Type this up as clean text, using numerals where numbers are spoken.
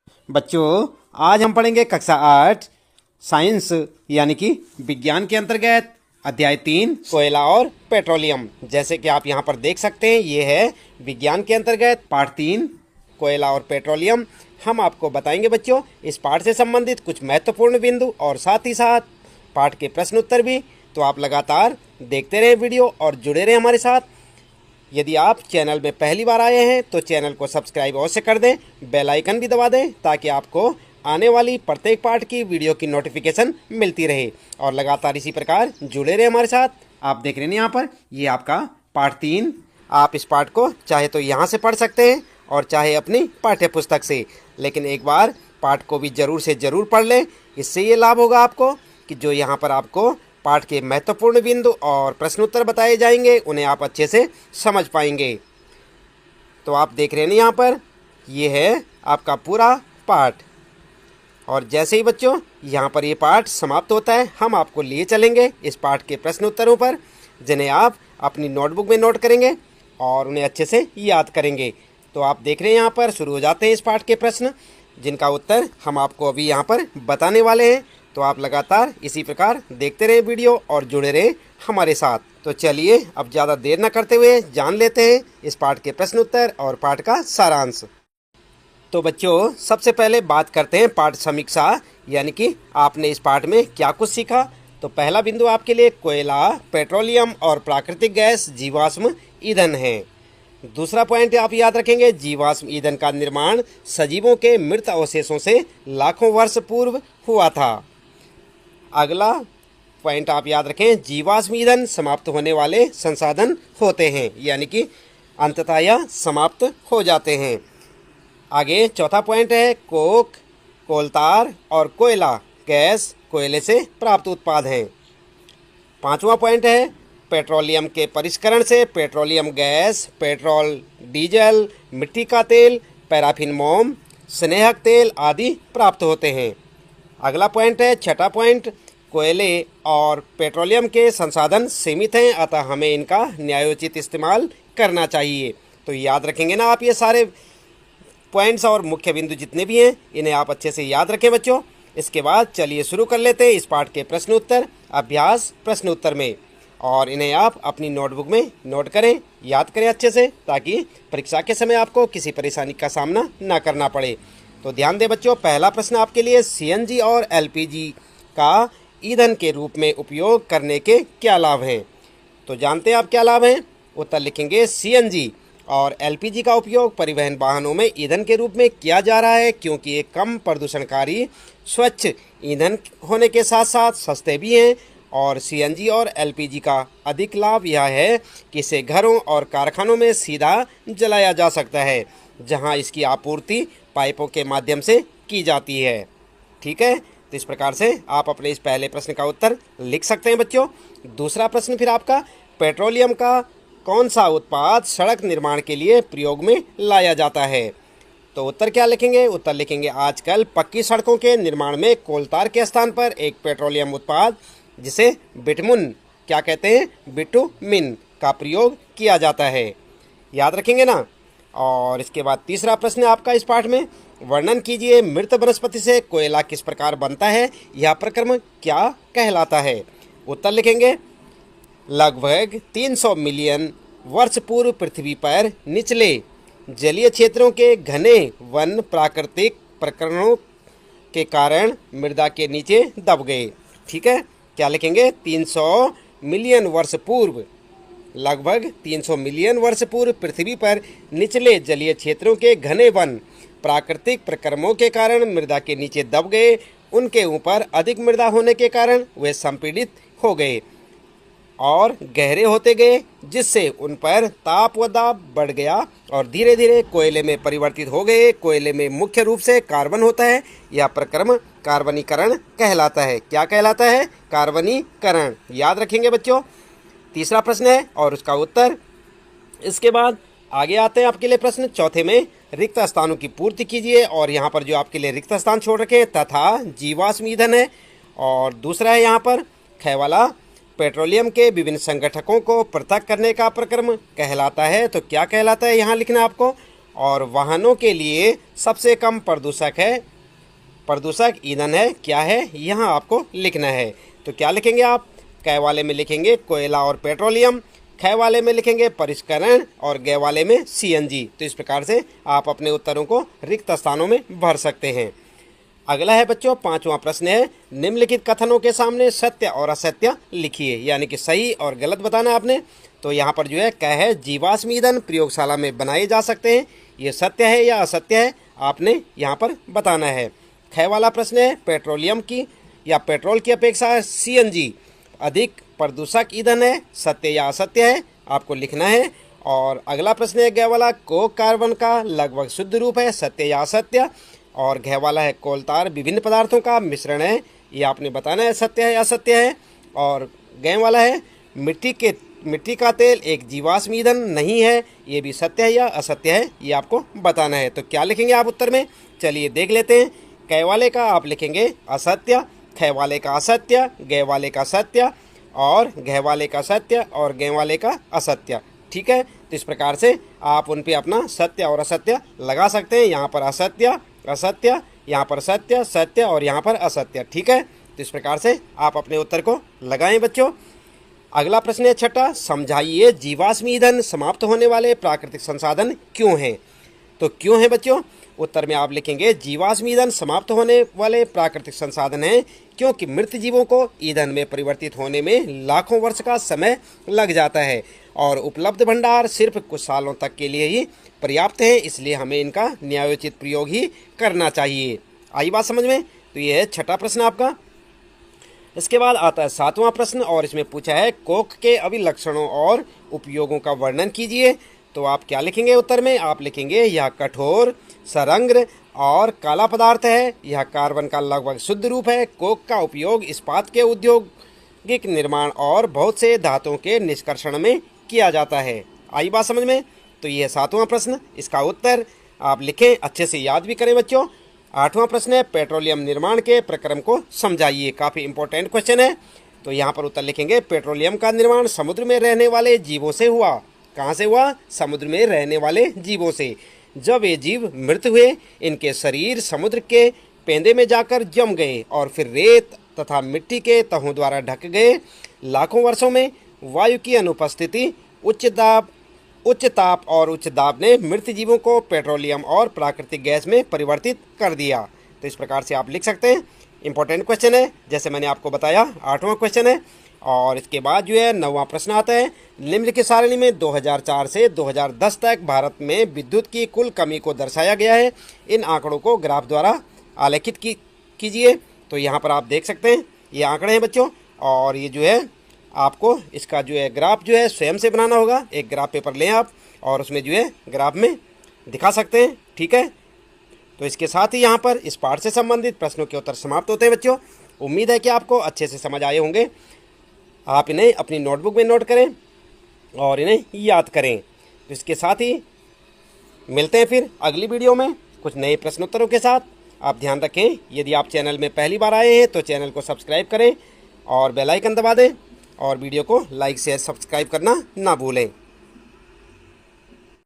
बच्चों, आज हम पढ़ेंगे कक्षा 8 साइंस यानी कि विज्ञान के अंतर्गत अध्याय 3 कोयला और पेट्रोलियम। जैसे कि आप यहाँ पर देख सकते हैं, ये है विज्ञान के अंतर्गत पाठ 3 कोयला और पेट्रोलियम। हम आपको बताएंगे बच्चों इस पाठ से संबंधित कुछ महत्वपूर्ण बिंदु और साथ ही साथ पाठ के प्रश्न उत्तर भी। तो आप लगातार देखते रहे वीडियो और जुड़े रहे हमारे साथ। यदि आप चैनल में पहली बार आए हैं तो चैनल को सब्सक्राइब अवश्य कर दें, बेल आइकन भी दबा दें ताकि आपको आने वाली प्रत्येक पाठ की वीडियो की नोटिफिकेशन मिलती रहे और लगातार इसी प्रकार जुड़े रहे हमारे साथ। आप देख रहे हैं यहाँ पर, ये आपका पाठ 3। आप इस पाठ को चाहे तो यहाँ से पढ़ सकते हैं और चाहे अपनी पाठ्य पुस्तक से, लेकिन एक बार पाठ को भी ज़रूर से ज़रूर पढ़ लें। इससे ये लाभ होगा आपको कि जो यहाँ पर आपको पाठ के महत्वपूर्ण बिंदु और प्रश्नोत्तर बताए जाएंगे उन्हें आप अच्छे से समझ पाएंगे। तो आप देख रहे हैं यहाँ पर, ये है आपका पूरा पाठ। और जैसे ही बच्चों यहाँ पर ये पाठ समाप्त होता है, हम आपको लिए चलेंगे इस पाठ के प्रश्नोत्तरों पर, जिन्हें आप अपनी नोटबुक में नोट करेंगे और उन्हें अच्छे से याद करेंगे। तो आप देख रहे हैं यहाँ पर शुरू हो जाते हैं इस पाठ के प्रश्न, जिनका उत्तर हम आपको अभी यहाँ पर बताने वाले हैं। तो आप लगातार इसी प्रकार देखते रहे वीडियो और जुड़े रहे हमारे साथ। तो चलिए अब ज़्यादा देर न करते हुए जान लेते हैं इस पाठ के प्रश्न उत्तर और पाठ का सारांश। तो बच्चों सबसे पहले बात करते हैं पाठ समीक्षा, यानी कि आपने इस पाठ में क्या कुछ सीखा। तो पहला बिंदु आपके लिए कोयला, पेट्रोलियम और प्राकृतिक गैस जीवाश्म ईंधन है। दूसरा पॉइंट आप याद रखेंगे, जीवाश्म ईंधन का निर्माण सजीवों के मृत अवशेषों से लाखों वर्ष पूर्व हुआ था। अगला पॉइंट आप याद रखें, जीवाश्म ईंधन समाप्त होने वाले संसाधन होते हैं, यानी कि अंततः यह समाप्त हो जाते हैं। आगे चौथा पॉइंट है, कोक, कोलतार और कोयला गैस कोयले से प्राप्त उत्पाद हैं। पांचवा पॉइंट है, पेट्रोलियम के परिष्करण से पेट्रोलियम गैस, पेट्रोल, डीजल, मिट्टी का तेल, पैराफिन मोम, स्नेहक तेल आदि प्राप्त होते हैं। अगला पॉइंट है छठा पॉइंट, कोयले और पेट्रोलियम के संसाधन सीमित हैं, अतः हमें इनका न्यायोचित इस्तेमाल करना चाहिए। तो याद रखेंगे ना आप ये सारे पॉइंट्स और मुख्य बिंदु जितने भी हैं, इन्हें आप अच्छे से याद रखें बच्चों। इसके बाद चलिए शुरू कर लेते हैं इस पाठ के प्रश्न उत्तर अभ्यास प्रश्न उत्तर में, और इन्हें आप अपनी नोटबुक में नोट करें, याद करें अच्छे से, ताकि परीक्षा के समय आपको किसी परेशानी का सामना ना करना पड़े। तो ध्यान दें बच्चों, पहला प्रश्न आपके लिए, सीएनजी और एलपीजी का ईंधन के रूप में उपयोग करने के क्या लाभ हैं। तो जानते हैं आप क्या लाभ हैं। उत्तर लिखेंगे, सीएनजी और एलपीजी का उपयोग परिवहन वाहनों में ईंधन के रूप में किया जा रहा है, क्योंकि ये कम प्रदूषणकारी स्वच्छ ईंधन होने के साथ साथ सस्ते भी हैं। और सीएनजी और एलपीजी का अधिक लाभ यह है कि इसे घरों और कारखानों में सीधा जलाया जा सकता है, जहां इसकी आपूर्ति पाइपों के माध्यम से की जाती है। ठीक है, तो इस प्रकार से आप अपने इस पहले प्रश्न का उत्तर लिख सकते हैं बच्चों। दूसरा प्रश्न फिर आपका, पेट्रोलियम का कौन सा उत्पाद सड़क निर्माण के लिए प्रयोग में लाया जाता है। तो उत्तर क्या लिखेंगे। उत्तर लिखेंगे, आजकल पक्की सड़कों के निर्माण में कोलतार के स्थान पर एक पेट्रोलियम उत्पाद, जिसे बिटमुन क्या कहते हैं, बिटुमिन का प्रयोग किया जाता है। याद रखेंगे ना। और इसके बाद तीसरा प्रश्न आपका इस पाठ में, वर्णन कीजिए मृत वनस्पति से कोयला किस प्रकार बनता है, यह प्रक्रम क्या कहलाता है। उत्तर लिखेंगे, लगभग 300 मिलियन वर्ष पूर्व पृथ्वी पर निचले जलीय क्षेत्रों के घने वन प्राकृतिक प्रकरणों के कारण मृदा के नीचे दब गए। ठीक है, क्या लिखेंगे, 300 मिलियन वर्ष पूर्व, लगभग 300 मिलियन वर्ष पूर्व पृथ्वी पर निचले जलीय क्षेत्रों के घने वन प्राकृतिक प्रक्रमों के कारण मृदा के नीचे दब गए। उनके ऊपर अधिक मृदा होने के कारण वे संपीड़ित हो गए और गहरे होते गए, जिससे उन पर ताप व दाब बढ़ गया और धीरे धीरे कोयले में परिवर्तित हो गए। कोयले में मुख्य रूप से कार्बन होता है। यह प्रक्रम कार्बनीकरण कहलाता है। क्या कहलाता है, कार्बनीकरण। याद रखेंगे बच्चों। तीसरा प्रश्न है और उसका उत्तर। इसके बाद आगे आते हैं आपके लिए प्रश्न चौथे में, रिक्त स्थानों की पूर्ति कीजिए। और यहाँ पर जो आपके लिए रिक्त स्थान छोड़ रखे तथा जीवाश्म ईंधन है। और दूसरा है यहाँ पर ख वाला, पेट्रोलियम के विभिन्न संगठकों को पृथक करने का प्रक्रम कहलाता है। तो क्या कहलाता है यहाँ लिखना आपको। और वाहनों के लिए सबसे कम प्रदूषक ईंधन है, क्या है यहाँ आपको लिखना है। तो क्या लिखेंगे आप? क वाले में लिखेंगे कोयला और पेट्रोलियम, ख वाले में लिखेंगे परिष्करण और ग वाले में सीएनजी। तो इस प्रकार से आप अपने उत्तरों को रिक्त स्थानों में भर सकते हैं। अगला है बच्चों 5वां प्रश्न है, निम्नलिखित कथनों के सामने सत्य और असत्य लिखिए, यानी कि सही और गलत बताना आपने। तो यहाँ पर जो है क है जीवाश्म ईंधन प्रयोगशाला में बनाए जा सकते हैं, ये सत्य है या असत्य है आपने यहाँ पर बताना है। ख वाला प्रश्न है, पेट्रोलियम की या पेट्रोल की अपेक्षा सीएनजी अधिक प्रदूषक ईंधन है, सत्य या असत्य है आपको लिखना है। और अगला प्रश्न है ग वाला, कोक कार्बन का लगभग शुद्ध रूप है, सत्य या असत्य। और घ वाला है कोलतार विभिन्न पदार्थों का मिश्रण है, ये आपने बताना है सत्य है या असत्य है। और ग वाला है मिट्टी का तेल एक जीवाश्म ईंधन नहीं है, ये भी सत्य है या असत्य है, ये आपको बताना है। तो क्या लिखेंगे आप उत्तर में? चलिए देख लेते हैं। क वाले का आप लिखेंगे असत्य, ख वाले का असत्य, ग वाले का सत्य और घ वाले का सत्य और ग वाले का असत्य। ठीक है, तो इस प्रकार से आप उन पे अपना सत्य और असत्य लगा सकते हैं। यहाँ पर असत्य असत्य, यहाँ पर सत्य सत्य और यहाँ पर असत्य। ठीक है, तो इस प्रकार से आप अपने उत्तर को लगाएं बच्चों। अगला प्रश्न है 6, समझाइए जीवाश्म ईंधन समाप्त होने वाले प्राकृतिक संसाधन क्यों हैं। तो क्यों है बच्चों? उत्तर में आप लिखेंगे जीवाश्म ईंधन समाप्त होने वाले प्राकृतिक संसाधन हैं क्योंकि मृत जीवों को ईंधन में परिवर्तित होने में लाखों वर्ष का समय लग जाता है और उपलब्ध भंडार सिर्फ कुछ सालों तक के लिए ही पर्याप्त है, इसलिए हमें इनका न्यायोचित प्रयोग ही करना चाहिए। आई बात समझ में? तो ये है 6 प्रश्न आपका। इसके बाद आता है 7वां प्रश्न और इसमें पूछा है कोक के अभिलक्षणों और उपयोगों का वर्णन कीजिए। तो आप क्या लिखेंगे उत्तर में? आप लिखेंगे यह कठोर, सरंग्र और काला पदार्थ है, यह कार्बन का लगभग शुद्ध रूप है, कोक का उपयोग इस्पात के औद्योगिक निर्माण और बहुत से धातुओं के निष्कर्षण में किया जाता है। आई बात समझ में? तो यह 7वां प्रश्न, इसका उत्तर आप लिखें, अच्छे से याद भी करें बच्चों। 8वां प्रश्न है पेट्रोलियम निर्माण के प्रक्रम को समझाइए, काफ़ी इंपॉर्टेंट क्वेश्चन है। तो यहाँ पर उत्तर लिखेंगे पेट्रोलियम का निर्माण समुद्र में रहने वाले जीवों से हुआ। कहाँ से हुआ? समुद्र में रहने वाले जीवों से। जब ये जीव मृत हुए, इनके शरीर समुद्र के पेंदे में जाकर जम गए और फिर रेत तथा मिट्टी के तहों द्वारा ढक गए। लाखों वर्षों में वायु की अनुपस्थिति, उच्च ताप और उच्च दाब ने मृत जीवों को पेट्रोलियम और प्राकृतिक गैस में परिवर्तित कर दिया। तो इस प्रकार से आप लिख सकते हैं। इंपॉर्टेंट क्वेश्चन है, जैसे मैंने आपको बताया 8वां क्वेश्चन है। और इसके बाद जो है 9वां प्रश्न आता है, निम्नलिखित सारणी में 2004 से 2010 तक भारत में विद्युत की कुल कमी को दर्शाया गया है। इन आंकड़ों को ग्राफ द्वारा आलेखित कीजिए। तो यहाँ पर आप देख सकते हैं ये आंकड़े हैं बच्चों, और ये जो है आपको इसका जो है ग्राफ जो है स्वयं से बनाना होगा। एक ग्राफ पेपर लें आप और उसमें जो है ग्राफ में दिखा सकते हैं। ठीक है, तो इसके साथ ही यहाँ पर इस पाठ से संबंधित प्रश्नों के उत्तर समाप्त होते हैं बच्चों। उम्मीद है कि आपको अच्छे से समझ आए होंगे। आप इन्हें अपनी नोटबुक में नोट करें और इन्हें याद करें। तो इसके साथ ही मिलते हैं फिर अगली वीडियो में कुछ नए प्रश्नोत्तरों के साथ। आप ध्यान रखें, यदि आप चैनल में पहली बार आए हैं तो चैनल को सब्सक्राइब करें और बेल आइकन दबा दें और वीडियो को लाइक शेयर सब्सक्राइब करना ना भूलें।